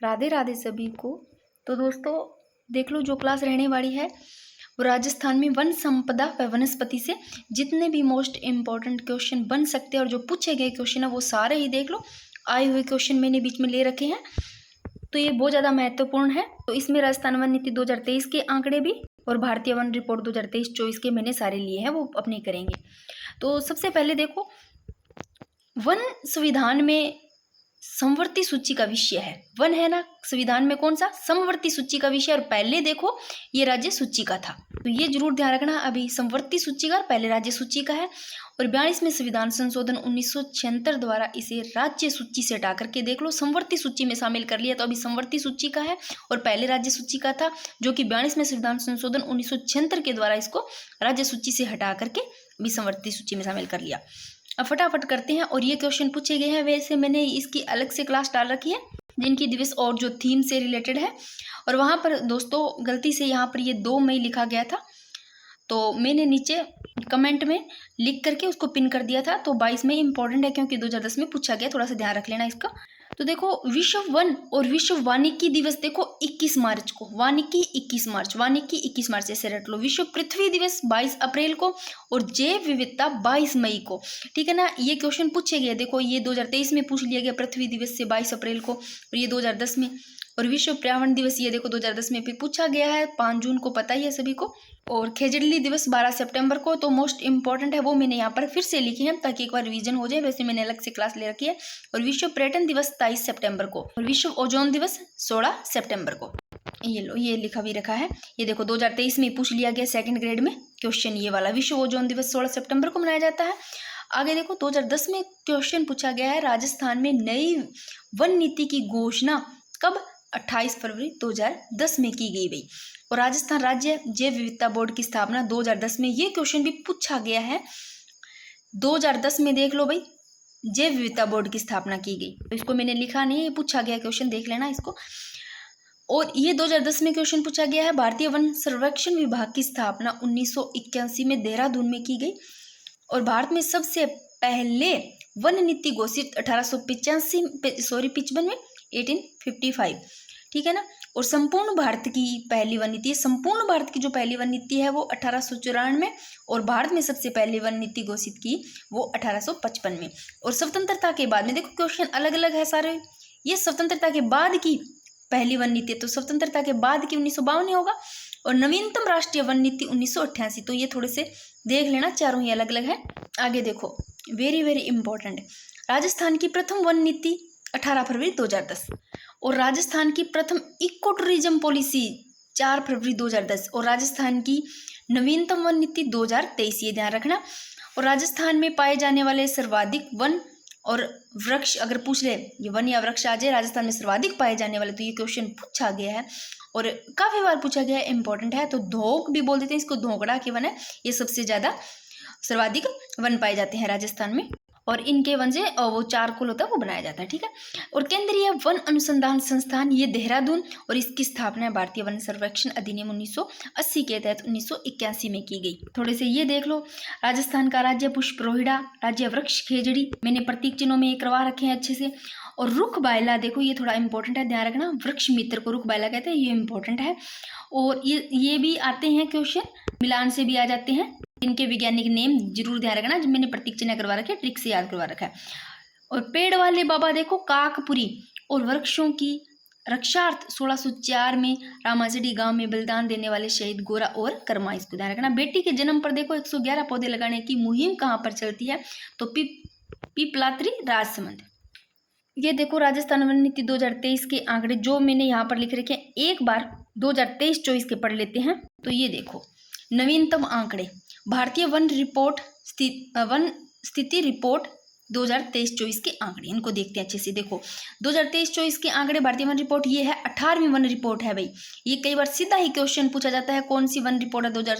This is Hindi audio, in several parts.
राधे राधे सभी को। तो दोस्तों देख लो, जो क्लास रहने वाली है वो राजस्थान में वन संपदा व वनस्पति से जितने भी मोस्ट इम्पॉर्टेंट क्वेश्चन बन सकते हैं और जो पूछे गए क्वेश्चन है वो सारे ही देख लो। आए हुए क्वेश्चन मैंने बीच में ले रखे हैं, तो ये बहुत ज़्यादा महत्वपूर्ण है। तो इसमें राजस्थान वन नीति 2023 के आंकड़े भी और भारतीय वन रिपोर्ट 2023-24 के मैंने सारे लिए हैं, वो अपने करेंगे। तो सबसे पहले देखो, वन संविधान में समवर्ती सूची का विषय है। वन है ना संविधान में, कौन सा? समवर्ती सूची का विषय। और पहले देखो ये राज्य सूची का था, तो ये जरूर ध्यान रखना। अभी समवर्ती सूची का, पहले राज्य सूची का है। और 42वें संविधान संशोधन 1976 द्वारा इसे राज्य सूची से हटा करके देख लो समवर्ती सूची में शामिल कर लिया। तो अभी समवर्ती सूची का है और पहले राज्य सूची का था, जो कि 42वें संविधान संशोधन 1976 के द्वारा इसको राज्य सूची से हटा करके अभी समवर्ती सूची में शामिल कर लिया। अब फटाफट करते हैं। और ये क्वेश्चन पूछे गए हैं, वैसे मैंने इसकी अलग से क्लास डाल रखी है जिनकी दिवस और जो थीम से रिलेटेड है। और वहाँ पर दोस्तों गलती से यहाँ पर ये 2 मई लिखा गया था, तो मैंने नीचे कमेंट में लिख करके उसको पिन कर दिया था। तो 22 मई इंपॉर्टेंट है क्योंकि 2010 में पूछा गया, थोड़ा सा ध्यान रख लेना इसका। तो देखो, विश्व वन और विश्व वानिकी दिवस देखो 21 मार्च को, वानिकी 21 मार्च, वानिकी 21 मार्च ऐसे रट लो। विश्व पृथ्वी दिवस 22 अप्रैल को और जैव विविधता 22 मई को, ठीक है ना। ये क्वेश्चन पूछे गए, देखो ये 2023 में पूछ लिया गया पृथ्वी दिवस से 22 अप्रैल को, और ये 2010 में। और विश्व पर्यावरण दिवस ये देखो 2010 में भी पूछा गया है, 5 जून को, पता ही है सभी को। और खेजड़ली दिवस 12 सितंबर को। तो मोस्ट इंपॉर्टेंट है वो मैंने यहाँ पर फिर से लिखी है ताकि एक बार रिवीजन हो जाए, वैसे मैंने अलग से क्लास ले रखी है। और विश्व पर्यटन दिवस 23 सितंबर को और विश्व ओजोन दिवस 16 सितंबर को। ये लो, ये लिखा भी रखा है। ये देखो 2023 में पूछ लिया गया सेकंड ग्रेड में क्वेश्चन, ये वाला विश्व ओजोन दिवस 16 सितंबर को मनाया जाता है। आगे देखो 2010 में क्वेश्चन पूछा गया है, राजस्थान में नई वन नीति की घोषणा कब? 28 फरवरी 2010 में की गई भाई। और राजस्थान राज्य जैव विविधता बोर्ड की स्थापना 2010 में, ये क्वेश्चन भी पूछा गया है 2010 में। देख लो भाई, जैव विविधता बोर्ड की स्थापना की गई, तो इसको मैंने लिखा नहीं है, ये पूछा गया क्वेश्चन, देख लेना इसको। और ये 2010 में क्वेश्चन पूछा गया है, भारतीय वन सर्वेक्षण विभाग की स्थापना 1981 में देहरादून में की गई। और भारत में सबसे पहले वन नीति घोषित 1855 में 1855, ठीक है ना। और संपूर्ण भारत की पहली वन नीति, संपूर्ण भारत की जो पहली वन नीति है वो 1894 में, और भारत में सबसे पहली वन नीति घोषित की वो 1855 में। और स्वतंत्रता के बाद में देखो क्वेश्चन अलग अलग है सारे, ये स्वतंत्रता के बाद की पहली वन नीति, तो स्वतंत्रता के बाद की 1952 होगा। और नवीनतम राष्ट्रीय वन नीति 1988, तो ये थोड़े से देख लेना, चारों ही अलग अलग है। आगे देखो, वेरी वेरी इंपॉर्टेंट, राजस्थान की प्रथम वन नीति 18 फरवरी 2010, और राजस्थान की प्रथम इको टूरिज्म पॉलिसी 4 फरवरी 2010, और राजस्थान की नवीनतम वन नीति 2023, ये ध्यान रखना। और राजस्थान में पाए जाने वाले सर्वाधिक वन और वृक्ष, अगर पूछ ले ये वन या वृक्ष आ जाए राजस्थान में सर्वाधिक पाए जाने वाले, तो ये क्वेश्चन पूछा गया है और काफ़ी बार पूछा गया है, इंपॉर्टेंट है। तो धोक भी बोल देते हैं इसको, धोकड़ा के वन है, ये सबसे ज़्यादा सर्वाधिक वन पाए जाते हैं राजस्थान में, और इनके वन से वो चारकोल होता है वो बनाया जाता है, ठीक है। और केंद्रीय वन अनुसंधान संस्थान ये देहरादून, और इसकी स्थापना भारतीय वन सर्वेक्षण अधिनियम 1980 के तहत 1981 में की गई। थोड़े से ये देख लो, राजस्थान का राज्य पुष्प रोहिड़ा, राज्य वृक्ष खेजड़ी, मैंने प्रतीक चिन्हों में ये करवा रखे हैं अच्छे से। और रुख बायला देखो, ये थोड़ा इंपॉर्टेंट है, ध्यान रखना, वृक्ष मित्र को रुख बायला कहते हैं, ये इंपॉर्टेंट है। और ये भी आते हैं क्वेश्चन, मिलान से भी आ जाते हैं, इनके वैज्ञानिक नेम जरूर ध्यान रखना, जो मैंने प्रतीक चिन्ह करवा रखे, ट्रिक से याद करवा रखा है। और पेड़ वाले बाबा देखो काकपुरी, और वृक्षों की रक्षार्थ 1604 में रामाजड़ी गांव में बलिदान देने वाले शहीद गोरा और कर्मा, इसको ध्यान रखना। बेटी के जन्म पर देखो 111 पौधे लगाने की मुहिम कहाँ पर चलती है? तो पीपलात्री राजसमंद। ये देखो राजस्थान वन नीति 2023 के आंकड़े जो मैंने यहाँ पर लिख रखे हैं, एक बार 2023-24 के पढ़ लेते हैं। तो ये देखो नवीनतम आंकड़े, भारतीय वन स्थिति रिपोर्ट 2023-24 के आंकड़े, इनको देखते हैं अच्छे से। देखो 2023-24 के आंकड़े, भारतीय वन रिपोर्ट ये है 18वीं वन रिपोर्ट है भाई। ये कई बार सीधा ही क्वेश्चन पूछा जाता है, कौन सी वन रिपोर्ट है?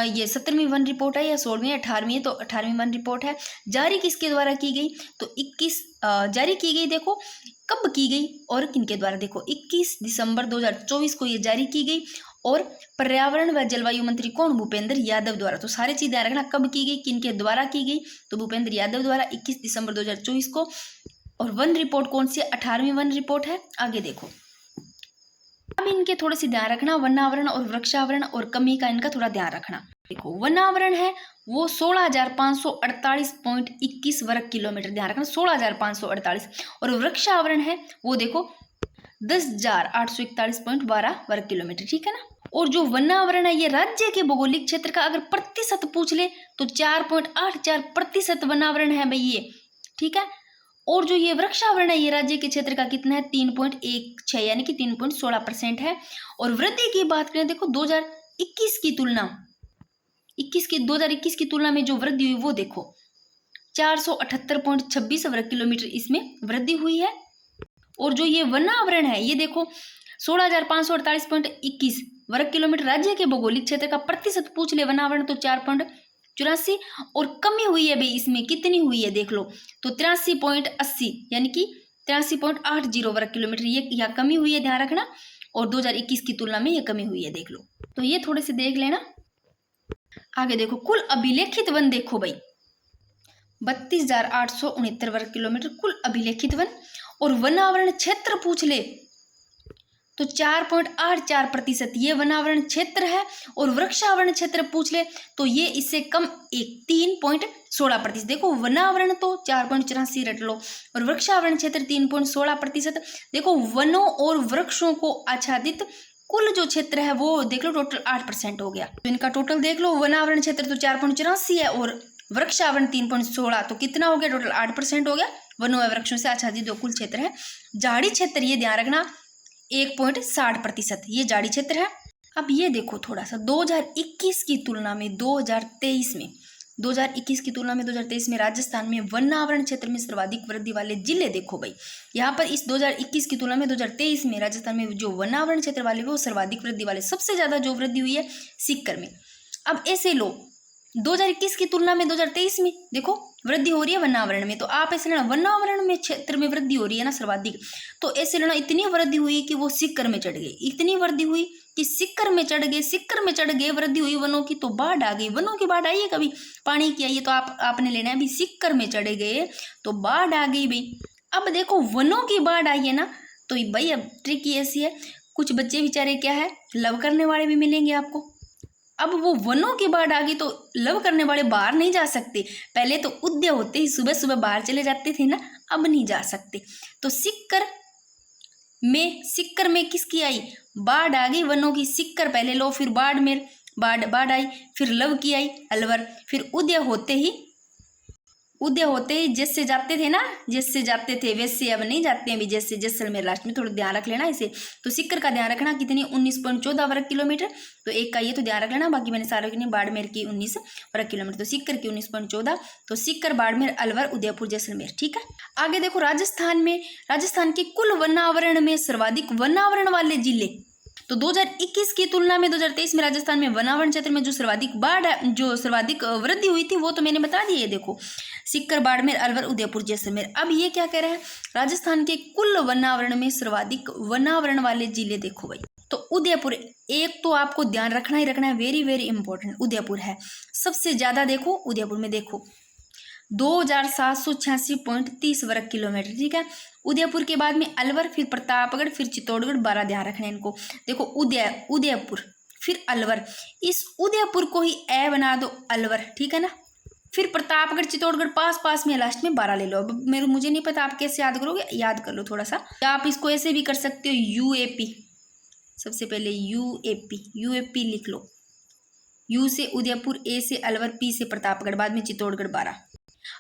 ये 17वीं वन रिपोर्ट है या 16वीं, 18वीं है? तो 18वीं वन रिपोर्ट है। जारी किसके द्वारा की गई? तो 21 जारी की गई। देखो कब की गई और किनके द्वारा? देखो 21 दिसंबर 2024 को ये जारी की गई, और पर्यावरण व जलवायु मंत्री कौन? भूपेंद्र यादव द्वारा। तो सारी चीजें ध्यान रखना, कब की गई, किनके द्वारा की गई? तो भूपेंद्र यादव द्वारा 21 दिसंबर 2024 को। और वन रिपोर्ट कौन सी है? 18वीं वन रिपोर्ट है। आगे देखो, अब इनके थोड़े से ध्यान रखना, वनावरण और वृक्षावरण और कमी का इनका थोड़ा ध्यान रखना। देखो वनावरण है वो 16,548.21 वर्ग किलोमीटर, ध्यान रखना 16,548, और वृक्षावरण है वो देखो 10,841.12 वर्ग किलोमीटर, ठीक है ना। और जो वनावरण है ये राज्य के भौगोलिक क्षेत्र का अगर प्रतिशत पूछ ले तो 4.84% वनावरण है भाई ये, ठीक है। और जो ये वृक्षावरण है ये राज्य के क्षेत्र का कितना है? 3.16 यानी कि 3.16% है। और वृद्धि की बात करें, देखो 2021 की तुलना 2021 की तुलना में जो वृद्धि हुई वो देखो 478.26 वर्ग किलोमीटर इसमें वृद्धि हुई है। और जो ये वनावरण है ये देखो 16,548.21 वर्ग किलोमीटर राज्य के भौगोलिक क्षेत्र का प्रतिशत पूछ ले वनावरण तो 4.84, और कमी हुई है भाई इसमें कितनी हुई है देख लो तो 83.80 यानी कि 83.80 वर्ग किलोमीटर ये यहाँ कमी हुई है, ध्यान रखना। और 2021 की तुलना में ये कमी हुई है, देख लो। तो ये थोड़े से देख लेना। आगे देखो कुल अभिलेखित वन देखो भाई 32,869 वर्ग किलोमीटर कुल अभिलेखित वन। और वनावरण क्षेत्र पूछ ले तो 4.84% ये वनावरण क्षेत्र है। और वृक्षावरण क्षेत्र पूछ ले तो ये इससे कम 3.16%। देखो वनावरण तो 4.84 रट लो और वृक्षावरण क्षेत्र 3.16%। देखो वनों और वृक्षों को आच्छादित कुल जो क्षेत्र है वो देख लो टोटल 8% हो गया। तो इनका टोटल देख लो, वनावरण क्षेत्र तो 4.84 है और वृक्षावरण 3.16, तो कितना हो गया? टोटल 8% हो गया। वनों व वृक्षों से आच्छादित जो कुल क्षेत्र है। झाड़ी क्षेत्र ये ध्यान रखना 1.60% ये झाड़ी क्षेत्र है। अब ये देखो थोड़ा सा 2021 की तुलना में 2023 में राजस्थान में वनावरण क्षेत्र में सर्वाधिक वृद्धि वाले जिले देखो भाई। यहाँ पर इस 2021 की तुलना में 2023 में राजस्थान में जो वनावरण क्षेत्र वाले वो सर्वाधिक वृद्धि वाले, सबसे ज्यादा जो वृद्धि हुई है सीकर में। अब ऐसे लो 2021 की तुलना में 2023 में देखो वृद्धि हो रही है वनावरण में, तो आप ऐसे लेना वनावरण में क्षेत्र में वृद्धि हो रही है ना सर्वाधिक, तो ऐसे लेना इतनी वृद्धि हुई कि वो सीकर में चढ़ गई, इतनी वृद्धि हुई कि सीकर में चढ़ गए, वृद्धि हुई वनों की तो बाढ़ आ गई। वनों की बाढ़ आई है कभी पानी की आई है, तो आपने लेना है अभी सीकर में चढ़े गए तो बाढ़ आ गई भाई। अब देखो वनों की बाढ़ आई है ना, तो भाई अब ट्रिक ऐसी है, कुछ बच्चे बेचारे क्या है लव करने वाले भी मिलेंगे आपको। अब वो वनों की बाढ़ आ गई तो लव करने वाले बाहर नहीं जा सकते, पहले तो उदय होते ही सुबह सुबह बाहर चले जाते थे ना, अब नहीं जा सकते। तो सीकर में किसकी आई? बाढ़ आ गई वनों की। सीकर पहले लो, फिर बाढ़ आई, फिर लव की आई अलवर, फिर उदय होते ही जैसे जाते थे वैसे अब नहीं जाते हैं अभी, जैसे जैसलमेर लास्ट में, थोड़ा ध्यान रख लेना इसे। तो सीकर का ध्यान रखना कितनी 19.14 वर्ग किलोमीटर, तो एक का ये तो ध्यान रख लेना, बाकी मैंने सारे की बाड़मेर की 19 वर्ग किलोमीटर, तो सीकर की 19.14, तो सीकर बाड़मेर अलवर उदयपुर जैसलमेर, ठीक है। आगे देखो राजस्थान के कुल वनावरण में सर्वाधिक वनावरण वाले जिले, तो 2021 की तुलना में 2023 में राजस्थान में वनावरण क्षेत्र में जो सर्वाधिक वृद्धि हुई थी वो तो मैंने बता दी है। देखो सीकर बाड़मेर अलवर उदयपुर जैसलमेर। अब ये क्या कह रहा है? राजस्थान के कुल वनावरण में सर्वाधिक वनावरण वाले जिले देखो भाई, तो उदयपुर एक तो आपको ध्यान रखना ही रखना है, वेरी वेरी इंपॉर्टेंट, उदयपुर है सबसे ज्यादा। देखो उदयपुर में देखो 2,786.30 वर्ग किलोमीटर, ठीक है। उदयपुर के बाद में अलवर, फिर प्रतापगढ़, फिर चित्तौड़गढ़, 12 ध्यान रखना है इनको। देखो उदयपुर फिर अलवर, इस उदयपुर को ही ए बना दो अलवर, ठीक है ना। फिर प्रतापगढ़ चित्तौड़गढ़ पास में, लास्ट में 12 ले लो। अब मुझे नहीं पता आप कैसे याद करोगे, याद कर लो थोड़ा सा, या आप इसको ऐसे भी कर सकते हो यूएपी। सबसे पहले यूएपी लिख लो, यू से उदयपुर, ए से अलवर, पी से प्रतापगढ़, बाद में चित्तौड़गढ़ 12।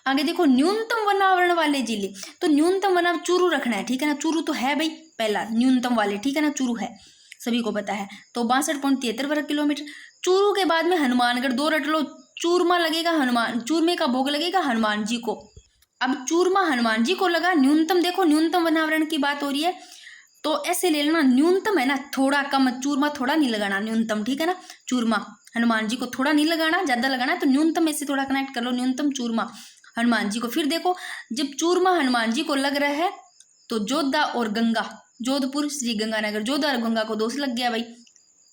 आगे देखो न्यूनतम वनावरण वाले जिले, तो न्यूनतम वनावरण चूरू रखना है, ठीक है ना। चूरू तो है भाई पहला न्यूनतम वाले, ठीक है ना, चूरू है सभी को पता है, तो 62.73 वर्ग किलोमीटर। चूरू के बाद में हनुमानगढ़ 2 रट लो, चूरमा लगेगा चूरमे का भोग लगेगा हनुमान जी को। अब चूरमा हनुमान जी को लगा, न्यूनतम देखो न्यूनतम वनावरण की बात हो रही है, तो ऐसे ले लेना न्यूनतम है ना, थोड़ा कम, चूरमा थोड़ा नहीं लगाना, न्यूनतम, ठीक है ना। चूरमा हनुमान जी को थोड़ा नहीं लगाना, ज्यादा लगाना है, तो न्यूनतम ऐसे थोड़ा कनेक्ट कर लो, न्यूनतम चूरमा हनुमान जी को। फिर देखो जब चूरमा हनुमान जी को लग रहा है तो जोधा और गंगा, जोधपुर श्री गंगानगर, जोधा और गंगा को 2 से लग गया भाई,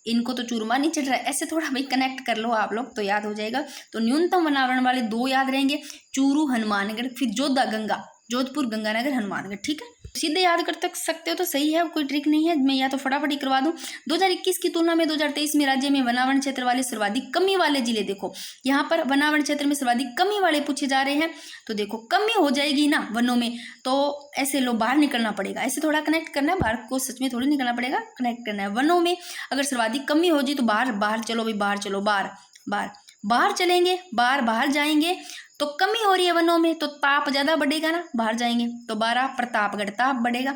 इनको तो चूरमा नहीं चढ़ रहा है, ऐसे थोड़ा भाई कनेक्ट कर लो आप लोग तो याद हो जाएगा। तो न्यूनतम वनावरण वाले 2 याद रहेंगे, चूरू हनुमानगढ़, फिर जोधा गंगा, जोधपुर, गंगानगर, हनुमानगढ़। ठीक है, सीधे याद कर सकते हो तो सही है, कोई ट्रिक नहीं है। मैं या तो फटाफट ही करवा दूं। 2021 की तुलना में 2023 में राज्य में वनावरण क्षेत्र वाले सर्वाधिक कमी वाले जिले, देखो यहाँ पर वनावरण क्षेत्र में सर्वाधिक कमी वाले पूछे जा रहे हैं। तो देखो कमी हो जाएगी ना वनों में, तो ऐसे लो बाहर निकलना पड़ेगा, ऐसे थोड़ा कनेक्ट करना है, बाहर को सच में थोड़ी निकलना पड़ेगा, कनेक्ट करना है। वनों में अगर सर्वाधिक कमी हो जी तो बाहर बाहर चलो भाई, बाहर चलो, बाहर बाहर बाहर चलेंगे, बाहर बाहर जाएंगे तो कमी हो रही है वनों में, तो ताप ज्यादा बढ़ेगा ना, बाहर जाएंगे तो 12 प्रतापगढ़ ताप बढ़ेगा।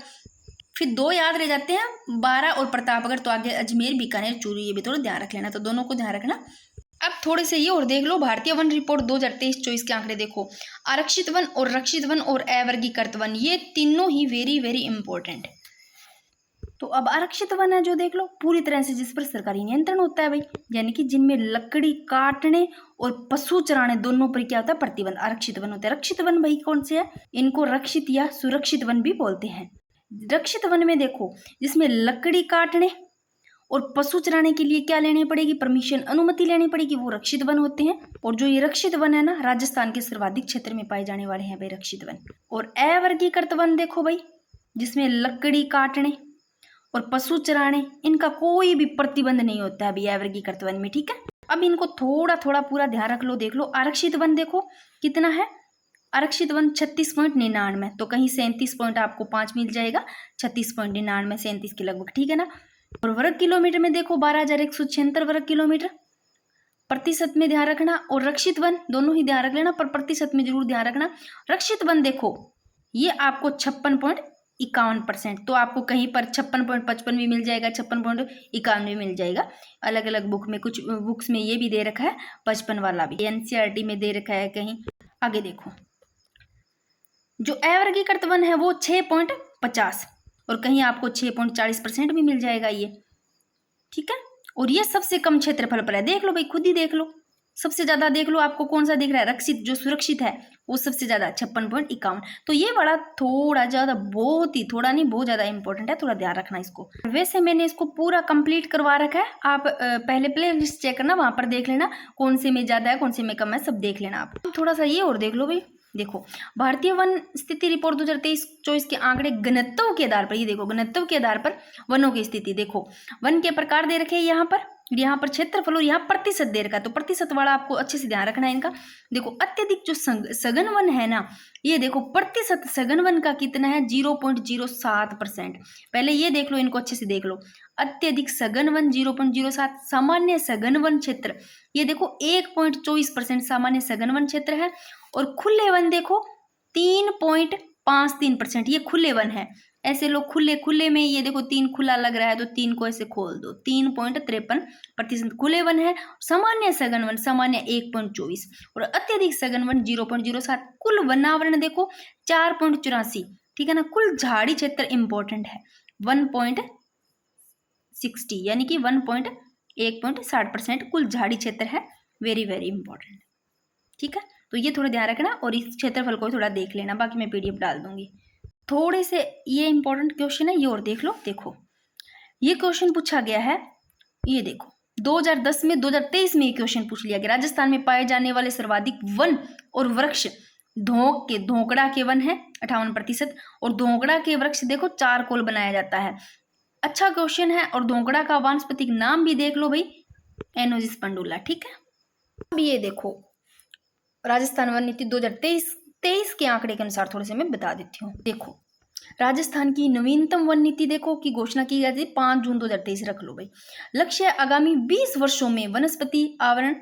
फिर 2 याद रह जाते हैं, 12 और प्रतापगढ़, तो आगे अजमेर, बीकानेर, चूरू, ये भी थोड़ा ध्यान रख लेना, तो दोनों को ध्यान रखना। अब थोड़े से ये और देख लो, भारतीय वन रिपोर्ट 2023-24 के आंकड़े देखो। आरक्षित वन और रक्षित वन और अवर्गीकृत वन, ये तीनों ही वेरी वेरी इंपॉर्टेंट है। तो अब आरक्षित वन है जो देख लो, पूरी तरह से जिस पर सरकारी नियंत्रण होता है भाई, यानी कि जिनमें लकड़ी काटने और पशु चराने दोनों पर क्या होता है, प्रतिबंध, आरक्षित वन होता है। रक्षित वन भाई कौन से है, इनको रक्षित या सुरक्षित वन भी बोलते हैं। रक्षित वन में देखो जिसमें लकड़ी काटने और पशु चराने के लिए क्या लेनी पड़ेगी, परमिशन, अनुमति लेनी पड़ेगी, वो रक्षित वन होते हैं। और जो ये रक्षित वन है ना, राजस्थान के सर्वाधिक क्षेत्र में पाए जाने वाले हैं भाई रक्षित वन। और अवर्गीकृत वन देखो भाई, जिसमें लकड़ी काटने और पशु चराने, इनका कोई भी प्रतिबंध नहीं होता है अभी अवर्गीकृत वन में। ठीक है, अब इनको थोड़ा थोड़ा पूरा ध्यान रख लो। देख लो आरक्षित वन देखो कितना है, आरक्षित वन 36.99, तो कहीं 37 पॉइंट आपको 5 मिल जाएगा, 36.99, 37 के लगभग। ठीक है ना। और वर्ग किलोमीटर में देखो 12,176 वर्ग किलोमीटर, प्रतिशत में ध्यान रखना, और रक्षित वन दोनों ही ध्यान रख लेना, पर प्रतिशत में जरूर ध्यान रखना। रक्षित वन देखो ये आपको 56.51%, तो आपको कहीं पर 56.55 भी मिल जाएगा, 56.51 भी मिल जाएगा। अलग अलग बुक में, कुछ बुक्स में ये भी दे रखा है 55 वाला भी, एनसीईआरटी में दे रखा है कहीं। आगे देखो जो अवर्गीकृत वन है वो 6.50, और कहीं आपको 6.40% भी मिल जाएगा ये। ठीक है, और ये सबसे कम क्षेत्रफल पर है, देख लो भाई, खुद ही देख लो, सबसे ज्यादा देख लो आपको कौन सा दिख रहा है, रक्षित जो सुरक्षित है वो सबसे ज्यादा 56.51। तो ये बड़ा थोड़ा ज्यादा, बहुत ही थोड़ा नहीं, बहुत ज्यादा इंपॉर्टेंट है, थोड़ा ध्यान रखना इसको। वैसे मैंने इसको पूरा कंप्लीट करवा रखा है, आप पहले प्ले लिस्ट चेक करना, वहां पर देख लेना कौन से में ज्यादा है कौन से में कम है, सब देख लेना आप। थोड़ा सा ये और देख लो भाई, देखो भारतीय वन स्थिति रिपोर्ट 2023-24 के आंकड़े घनत्व के आधार पर, ये देखो घनत्व के आधार पर वनों की स्थिति देखो, वन के प्रकार दे रखे हैं यहाँ पर क्षेत्रफल, और यहाँ प्रतिशत दे रखा है, तो प्रतिशत वाला आपको अच्छे से ध्यान रखना है इनका। देखो अत्यधिक जो सघन वन है ना, ये देखो प्रतिशत सघन वन का कितना है, 0.07%। पहले ये देख लो, इनको अच्छे से देख लो, अत्यधिक सघन वन 0.07, सामान्य सघन वन क्षेत्र ये देखो 1.24% सामान्य सघन वन क्षेत्र है, और खुले वन देखो 3.53%, ये खुले वन है। ऐसे लोग खुले में, ये देखो 3 खुला लग रहा है तो 3 को ऐसे खोल दो, 3.53% खुले वन है। सामान्य सघन वन, सामान्य 1.24, और अत्यधिक सघन वन 0.07। कुल वनावरण देखो 4.84, ठीक है ना। कुल झाड़ी क्षेत्र इंपॉर्टेंट है 1.60, यानी कि 1.60% कुल झाड़ी क्षेत्र है, वेरी वेरी इंपॉर्टेंट। ठीक है, तो ये थोड़ा ध्यान रखना, और इस क्षेत्रफल को थोड़ा देख लेना, बाकी मैं पीडीएफ डाल दूंगी। थोड़े से ये इंपॉर्टेंट क्वेश्चन है, ये और देख लो। देखो ये क्वेश्चन पूछा गया है, ये देखो 2010 में 2023 में ये क्वेश्चन पूछ लिया गया। राजस्थान में पाए जाने वाले सर्वाधिक वन और वृक्ष धोकड़ा के वन है 58%, और धोकड़ा के वृक्ष देखो चारकोल बनाया जाता है। अच्छा क्वेश्चन है, और धोकड़ा का वानस्पतिक नाम भी देख लो भाई, एनोजिस पंडुला। ठीक है, अब ये देखो राजस्थान वन नीति 2023 के आंकड़े के अनुसार थोड़े से मैं बता देती हूँ। देखो राजस्थान की नवीनतम वन नीति देखो की घोषणा की गई थी 5 जून 2023, रख लो भाई। लक्ष्य आगामी 20 वर्षों में वनस्पति आवरण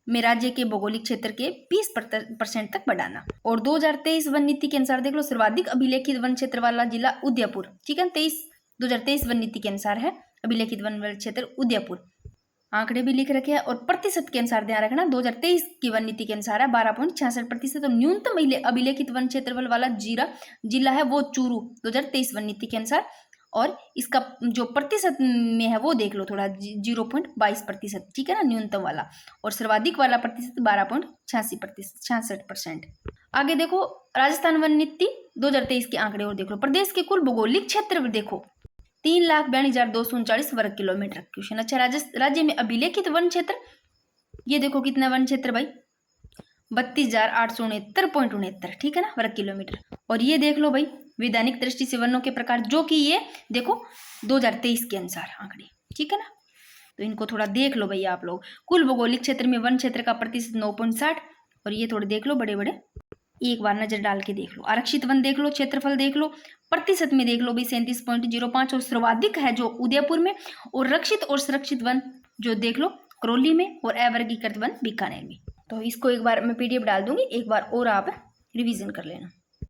में राज्य के भौगोलिक क्षेत्र के 20% तक बढ़ाना। और 2023 वन नीति के अनुसार देख लो सर्वाधिक अभिलेखित वन क्षेत्र वाला जिला उदयपुर। ठीक है, 2023 वन नीति के अनुसार है अभिलेखित वन क्षेत्र उदयपुर, आंकड़े भी लिख रखे हैं। और प्रतिशत के अनुसार ध्यान रखना, 2023 की वन नीति के अनुसार है 12.66%। और न्यूनतम अभिलेखित वन क्षेत्रफल वाला जिला है वो चूरू 2023 वन नीति के अनुसार, और इसका जो प्रतिशत में है वो देख लो थोड़ा 0.22%। ठीक है ना, न्यूनतम वाला, और सर्वाधिक वाला प्रतिशत 12.66%। आगे देखो राजस्थान वन नीति 2023 के आंकड़े और देख लो। प्रदेश के कुल भौगोलिक क्षेत्र देखो 3,42,239 वर्ग किलोमीटर। क्वेश्चन अच्छा, राज्य में अभिलेखित वन क्षेत्र ये देखो कितना वन क्षेत्र भाई 32,869.69, ठीक है ना, वर्ग किलोमीटर। और ये देख लो भाई वैधानिक दृष्टि से वनों के प्रकार, जो कि ये देखो 2023 के अनुसार आंकड़े, ठीक है ना। तो इनको थोड़ा देख लो भैया आप लोग। कुल भौगोलिक क्षेत्र में वन क्षेत्र का प्रतिशत 9.60, और ये थोड़े देख लो बड़े बड़े, एक बार नजर डाल के देख लो। आरक्षित वन देख लो, क्षेत्रफल देख लो, प्रतिशत में देख लो भाई 37.05, और सर्वाधिक है जो उदयपुर में, और रक्षित और सुरक्षित वन जो देख लो करौली में, और अवर्गीकृत वन बीकानेर में। तो इसको एक बार मैं PDF डाल दूंगी, एक बार और आप रिवीजन कर लेना।